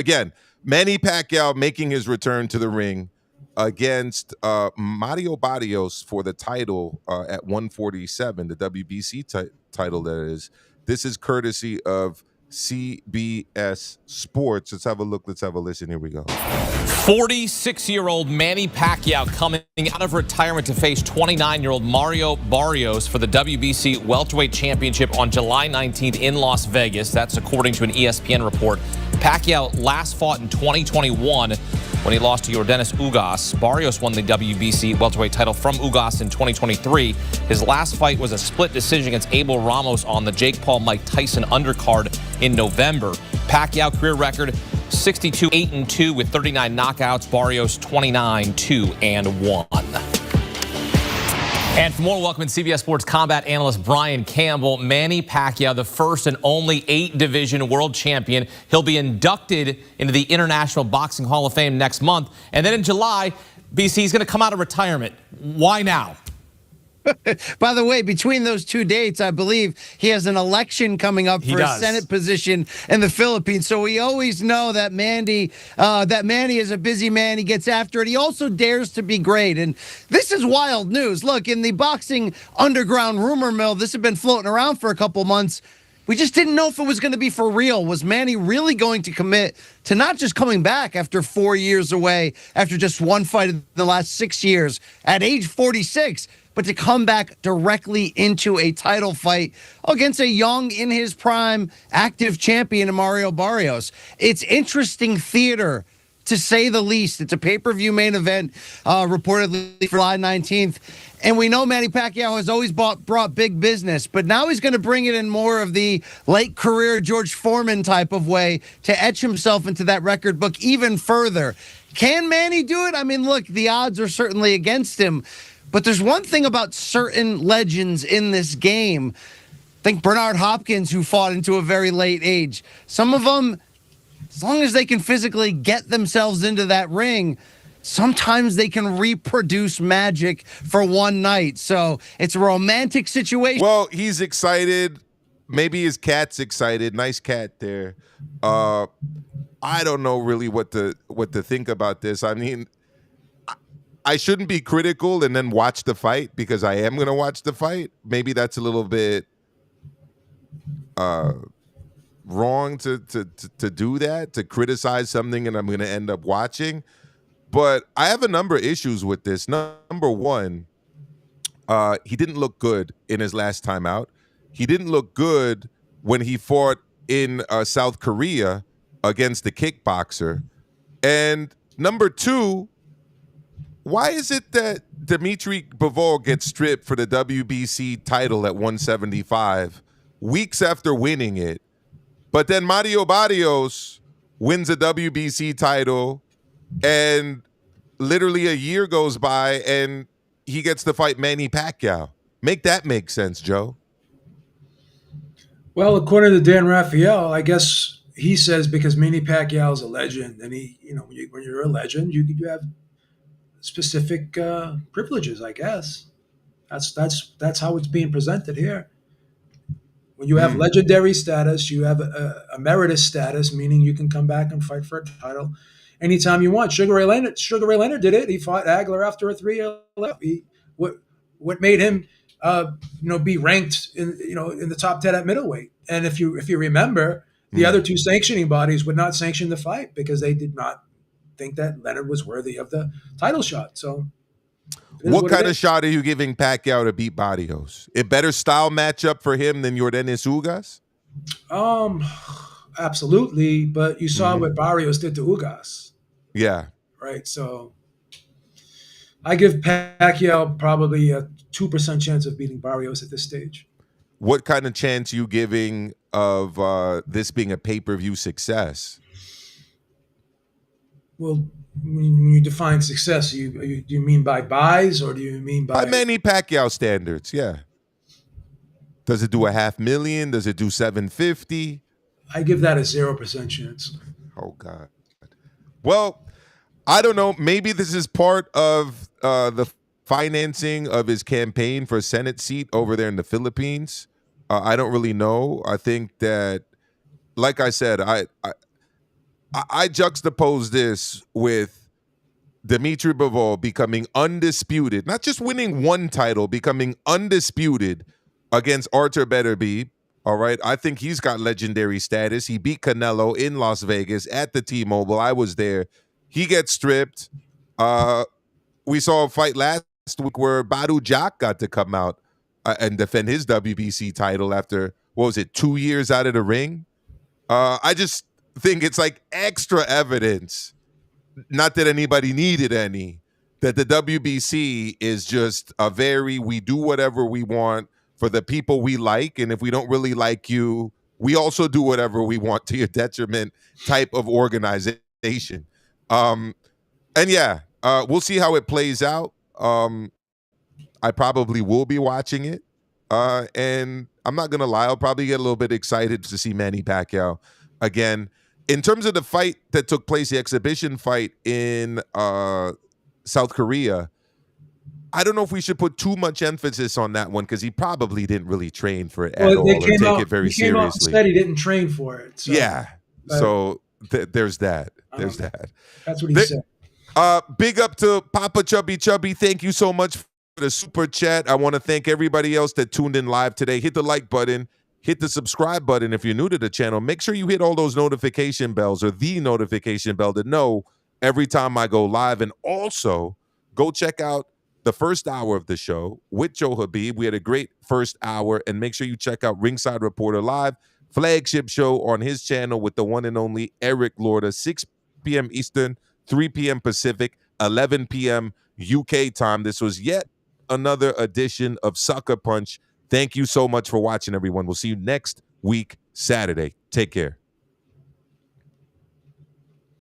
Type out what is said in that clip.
again, Manny Pacquiao making his return to the ring against Mario Barrios for the title at 147, the WBC title that is. This is courtesy of CBS Sports. Let's have a look. Let's have a listen. Here we go. 46-year-old Manny Pacquiao coming out of retirement to face 29-year-old Mario Barrios for the WBC welterweight championship on July 19th in Las Vegas. That's according to an ESPN report. Pacquiao last fought in 2021 when he lost to Yordenis Ugas. Barrios won the WBC welterweight title from Ugas in 2023. His last fight was a split decision against Abel Ramos on the Jake Paul-Mike Tyson undercard in November. Pacquiao career record 62-8-2 with 39 knockouts. Barrios 29-2-1. And for more, welcome in CBS Sports combat analyst Brian Campbell. Manny Pacquiao, the first and only 8-division world champion. He'll be inducted into the International Boxing Hall of Fame next month. And then in July, BC, he's going to come out of retirement. Why now? By the way, between those two dates, I believe he has an election coming up for a Senate position in the Philippines. So we always know that Manny is a busy man. He gets after it. He also dares to be great. And this is wild news. Look, in the boxing underground rumor mill, this had been floating around for a couple months. We just didn't know if it was going to be for real. Was Manny really going to commit to not just coming back after 4 years away, after just one fight in the last 6 years, at age 46, but to come back directly into a title fight against a young, in his prime, active champion, Mario Barrios? It's interesting theater, to say the least. It's a pay-per-view main event, reportedly for July 19th. And we know Manny Pacquiao has always brought big business, but now he's going to bring it in more of the late career George Foreman type of way to etch himself into that record book even further. Can Manny do it? I mean, look, the odds are certainly against him. But there's one thing about certain legends in this game. Think Bernard Hopkins, who fought into a very late age. Some of them, as long as they can physically get themselves into that ring, sometimes they can reproduce magic for one night. So it's a romantic situation. Well, he's excited. Maybe his cat's excited. Nice cat there. I don't know really what to think about this. I mean, I shouldn't be critical and then watch the fight, because I am going to watch the fight. Maybe that's a little bit wrong to do that, to criticize something and I'm going to end up watching. But I have a number of issues with this. Number one, he didn't look good in his last time out. He didn't look good when he fought in South Korea against the kickboxer. And number two, why is it that Dimitri Bivol gets stripped for the WBC title at 175 weeks after winning it, but then Mario Barrios wins a WBC title and literally a year goes by and he gets to fight Manny Pacquiao? Make that make sense, Joe. Well, according to Dan Raphael, I guess he says because Manny Pacquiao is a legend, and when you're a legend, you have specific privileges, I guess. That's how it's being presented here. When you have legendary status, you have a emeritus status, meaning you can come back and fight for a title anytime you want. Sugar Ray Leonard did it. He fought Hagler after a 3-year left. What made him be ranked in the top 10 at middleweight? And if you remember, the other two sanctioning bodies would not sanction the fight because they did not think that Leonard was worthy of the title shot. So what kind of shot are you giving Pacquiao to beat Barrios? A better style matchup for him than Yordenis Ugas? Absolutely, but you saw what Barrios did to Ugas. Yeah. Right, so I give Pacquiao probably a 2% chance of beating Barrios at this stage. What kind of chance are you giving of this being a pay-per-view success? Well, when you define success, do you mean by buys or do you mean by Manny Pacquiao standards? Yeah. Does it do $500,000? Does it do $750,000? I give that a 0% chance. Oh God. Well, I don't know. Maybe this is part of the financing of his campaign for a Senate seat over there in the Philippines. I don't really know. I think that, like I said, I I juxtapose this with Dimitri Bivol becoming undisputed, not just winning one title, becoming undisputed against Artur Beterbiev. All right, I think he's got legendary status. He beat Canelo in Las Vegas at the T-Mobile. I was there. He gets stripped. We saw a fight last week where Badou Jack got to come out and defend his WBC title after, 2 years out of the ring? I just think it's like extra evidence, not that anybody needed any, that the WBC is just we do whatever we want for the people we like, and if we don't really like you, we also do whatever we want to your detriment type of organization. We'll see how it plays out. I probably will be watching it, and I'm not going to lie, I'll probably get a little bit excited to see Manny Pacquiao again. In terms of the fight that took place, the exhibition fight in South Korea, I don't know if we should put too much emphasis on that one because he probably didn't really train for it at all or take it very seriously. Came out and said he didn't train for it. So. Yeah. So there's that. There's that. That's what he said. Big up to Papa Chubby Chubby. Thank you so much for the super chat. I want to thank everybody else that tuned in live today. Hit the like button. Hit the subscribe button if you're new to the channel. Make sure you hit all those notification bells or the notification bell to know every time I go live. And also, go check out the first hour of the show with Joe Habeeb. We had a great first hour. And make sure you check out Ringside Reporter Live, flagship show on his channel with the one and only Eric Lorda, 6 p.m. Eastern, 3 p.m. Pacific, 11 p.m. UK time. This was yet another edition of Sucker Punch. Thank you so much for watching, everyone. We'll see you next week, Saturday. Take care.